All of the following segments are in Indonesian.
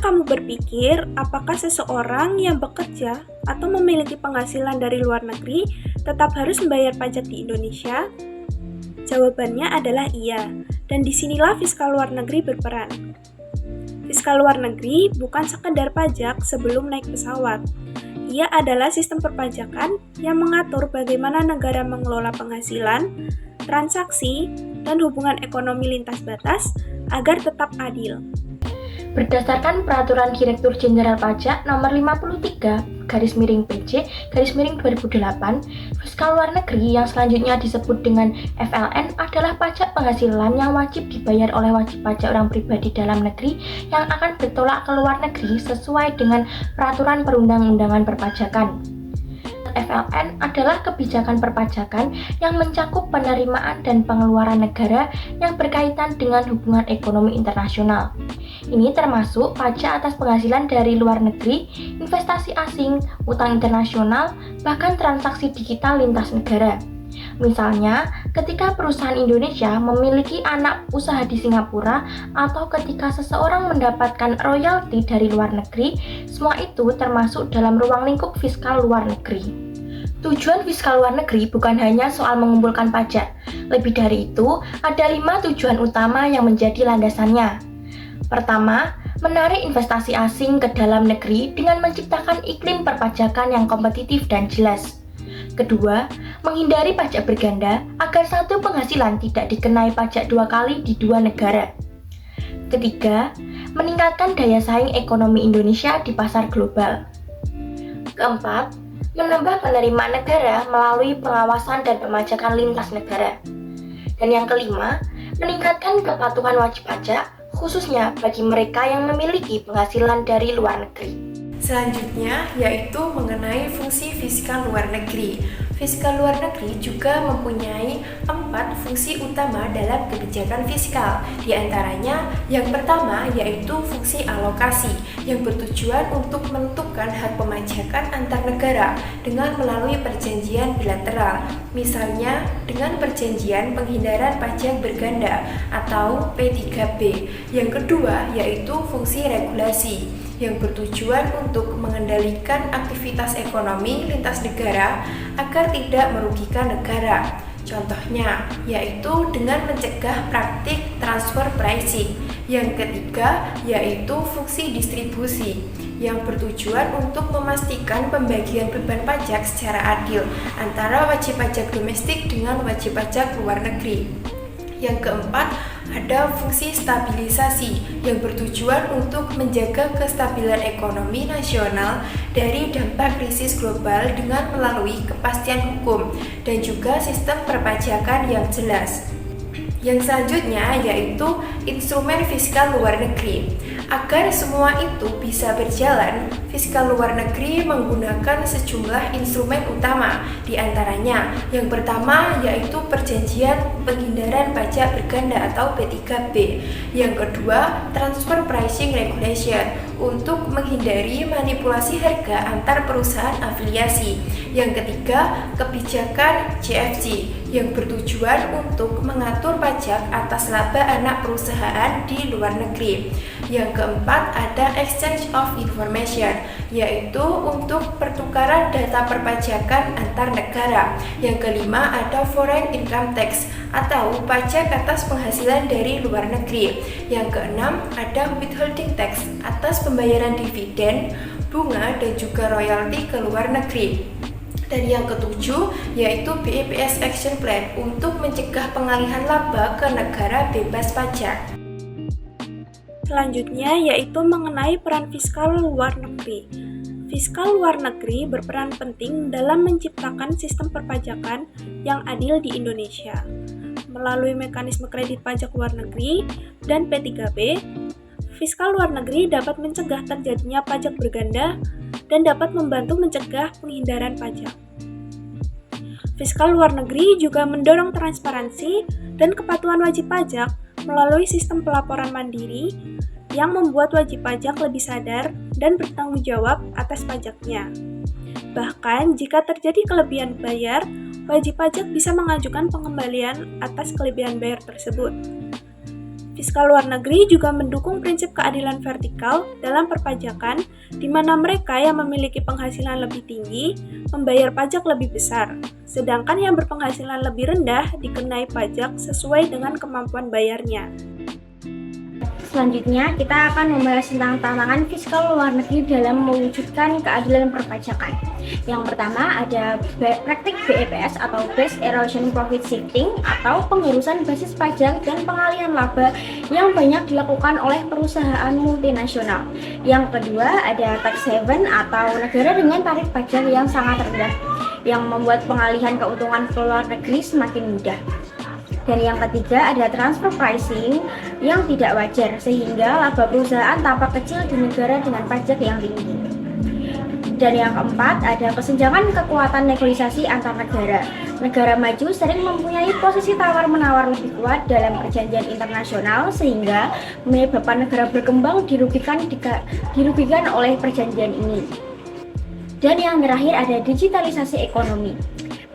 Pernah kamu berpikir apakah seseorang yang bekerja atau memiliki penghasilan dari luar negeri tetap harus membayar pajak di Indonesia? Jawabannya adalah iya, dan disinilah fiskal luar negeri berperan. Fiskal luar negeri bukan sekedar pajak sebelum naik pesawat. Ia adalah sistem perpajakan yang mengatur bagaimana negara mengelola penghasilan, transaksi, dan hubungan ekonomi lintas batas agar tetap adil. Berdasarkan Peraturan Direktur Jenderal Pajak Nomor 53/PJ/2008, fiskal luar negeri yang selanjutnya disebut dengan FLN adalah pajak penghasilan yang wajib dibayar oleh wajib pajak orang pribadi dalam negeri yang akan bertolak ke luar negeri sesuai dengan peraturan perundang-undangan perpajakan. FLN adalah kebijakan perpajakan yang mencakup penerimaan dan pengeluaran negara yang berkaitan dengan hubungan ekonomi internasional. Ini termasuk pajak atas penghasilan dari luar negeri, investasi asing, utang internasional, bahkan transaksi digital lintas negara. Misalnya, ketika perusahaan Indonesia memiliki anak usaha di Singapura atau ketika seseorang mendapatkan royalti dari luar negeri, semua itu termasuk dalam ruang lingkup fiskal luar negeri. Tujuan fiskal luar negeri bukan hanya soal mengumpulkan pajak. Lebih dari itu, ada 5 tujuan utama yang menjadi landasannya. Pertama, menarik investasi asing ke dalam negeri dengan menciptakan iklim perpajakan yang kompetitif dan jelas. Kedua, menghindari pajak berganda agar satu penghasilan tidak dikenai pajak 2 kali di 2 negara. Ketiga, meningkatkan daya saing ekonomi Indonesia di pasar global. Keempat, menambah penerimaan negara melalui pengawasan dan pemajakan lintas negara. Dan yang kelima, meningkatkan kepatuhan wajib pajak, khususnya bagi mereka yang memiliki penghasilan dari luar negeri. Selanjutnya yaitu mengenai fungsi fiskal luar negeri. Fiskal luar negeri juga mempunyai 4 fungsi utama dalam kebijakan fiskal. Di antaranya, yang pertama yaitu fungsi alokasi yang bertujuan untuk menentukan hak pemajakan antar negara dengan melalui perjanjian bilateral. Misalnya dengan perjanjian penghindaran pajak berganda atau P3B. Yang kedua yaitu fungsi regulasi yang bertujuan untuk mengendalikan aktivitas ekonomi lintas negara agar tidak merugikan negara. Contohnya, yaitu dengan mencegah praktik transfer pricing. Yang ketiga, yaitu fungsi distribusi yang bertujuan untuk memastikan pembagian beban pajak secara adil antara wajib pajak domestik dengan wajib pajak luar negeri. Yang keempat, ada fungsi stabilisasi yang bertujuan untuk menjaga kestabilan ekonomi nasional dari dampak krisis global dengan melalui kepastian hukum dan juga sistem perpajakan yang jelas. Yang selanjutnya yaitu instrumen fiskal luar negeri. Agar semua itu bisa berjalan, fiskal luar negeri menggunakan sejumlah instrumen utama. Di antaranya, yang pertama yaitu perjanjian penghindaran pajak berganda atau P3B. Yang kedua, transfer pricing regulation untuk menghindari manipulasi harga antar perusahaan afiliasi. Yang ketiga, kebijakan CFC yang bertujuan untuk mengatur pajak atas laba anak perusahaan di luar negeri. Yang keempat, ada exchange of information, yaitu untuk pertukaran data perpajakan antar negara. Yang kelima, ada foreign income tax atau pajak atas penghasilan dari luar negeri. Yang keenam, ada withholding tax atas pembayaran dividen, bunga, dan juga royalti ke luar negeri. Dan yang ketujuh yaitu BEPS Action Plan untuk mencegah pengalihan laba ke negara bebas pajak. Selanjutnya yaitu mengenai peran fiskal luar negeri. Fiskal luar negeri berperan penting dalam menciptakan sistem perpajakan yang adil di Indonesia. Melalui mekanisme kredit pajak luar negeri dan P3B, fiskal luar negeri dapat mencegah terjadinya pajak berganda dan dapat membantu mencegah penghindaran pajak. Fiskal luar negeri juga mendorong transparansi dan kepatuhan wajib pajak melalui sistem pelaporan mandiri yang membuat wajib pajak lebih sadar dan bertanggung jawab atas pajaknya. Bahkan, jika terjadi kelebihan bayar, wajib pajak bisa mengajukan pengembalian atas kelebihan bayar tersebut. Fiskal luar negeri juga mendukung prinsip keadilan vertikal dalam perpajakan, di mana mereka yang memiliki penghasilan lebih tinggi membayar pajak lebih besar, sedangkan yang berpenghasilan lebih rendah dikenai pajak sesuai dengan kemampuan bayarnya. Selanjutnya, kita akan membahas tentang tantangan fiskal luar negeri dalam mewujudkan keadilan perpajakan. Yang pertama ada praktik BEPS atau Base Erosion Profit Shifting atau pengharusan basis pajak dan pengalihan laba yang banyak dilakukan oleh perusahaan multinasional. Yang kedua ada tax haven atau negara dengan tarif pajak yang sangat rendah yang membuat pengalihan keuntungan ke luar negeri semakin mudah. Dan yang ketiga ada transfer pricing yang tidak wajar sehingga laba perusahaan tampak kecil di negara dengan pajak yang tinggi. Dan yang keempat ada kesenjangan kekuatan negosiasi antar negara. Negara maju sering mempunyai posisi tawar-menawar lebih kuat dalam perjanjian internasional sehingga menyebabkan negara berkembang dirugikan oleh perjanjian ini. Dan yang terakhir ada digitalisasi ekonomi.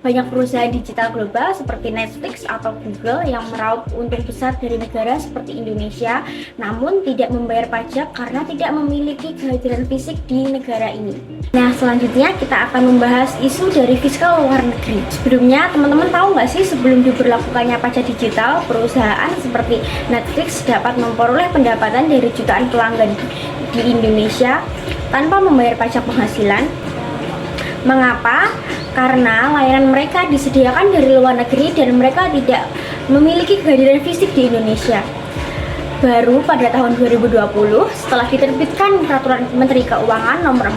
Banyak perusahaan digital global seperti Netflix atau Google yang meraup untung besar dari negara seperti Indonesia, namun tidak membayar pajak karena tidak memiliki kehadiran fisik di negara ini. Nah, selanjutnya kita akan membahas isu dari fiskal luar negeri. Sebelumnya, teman-teman tahu nggak sih sebelum diberlakukannya pajak digital, perusahaan seperti Netflix dapat memperoleh pendapatan dari jutaan pelanggan di Indonesia tanpa membayar pajak penghasilan? Mengapa? Karena layanan mereka disediakan dari luar negeri dan mereka tidak memiliki kehadiran fisik di Indonesia. Baru pada tahun 2020, setelah diterbitkan Peraturan Menteri Keuangan Nomor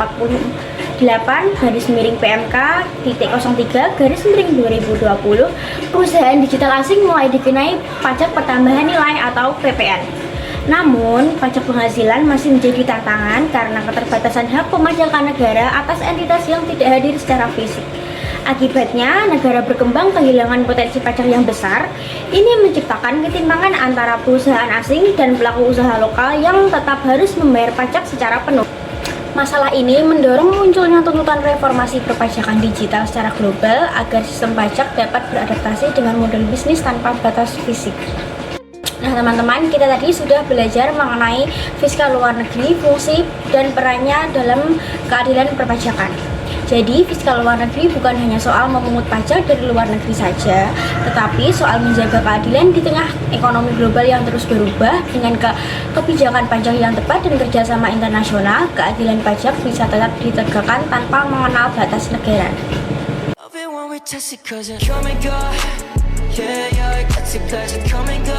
48/PMK-03/2020, perusahaan digital asing mulai dikenai pajak pertambahan nilai atau PPN. Namun, pajak penghasilan masih menjadi tantangan karena keterbatasan hak pemajakan negara atas entitas yang tidak hadir secara fisik. Akibatnya, negara berkembang kehilangan potensi pajak yang besar. Ini menciptakan ketimpangan antara perusahaan asing dan pelaku usaha lokal yang tetap harus membayar pajak secara penuh. Masalah ini mendorong munculnya tuntutan reformasi perpajakan digital secara global agar sistem pajak dapat beradaptasi dengan model bisnis tanpa batas fisik. Nah teman-teman, kita tadi sudah belajar mengenai fiskal luar negeri, fungsi dan perannya dalam keadilan perpajakan. Jadi fiskal luar negeri bukan hanya soal memungut pajak dari luar negeri saja, tetapi soal menjaga keadilan di tengah ekonomi global yang terus berubah. Dengan kebijakan pajak yang tepat dan kerjasama internasional, keadilan pajak bisa tetap ditegakkan tanpa mengenal batas negara. Love it when we touch it 'cause it come and go. Yeah, yeah, it gets it 'cause it come and go.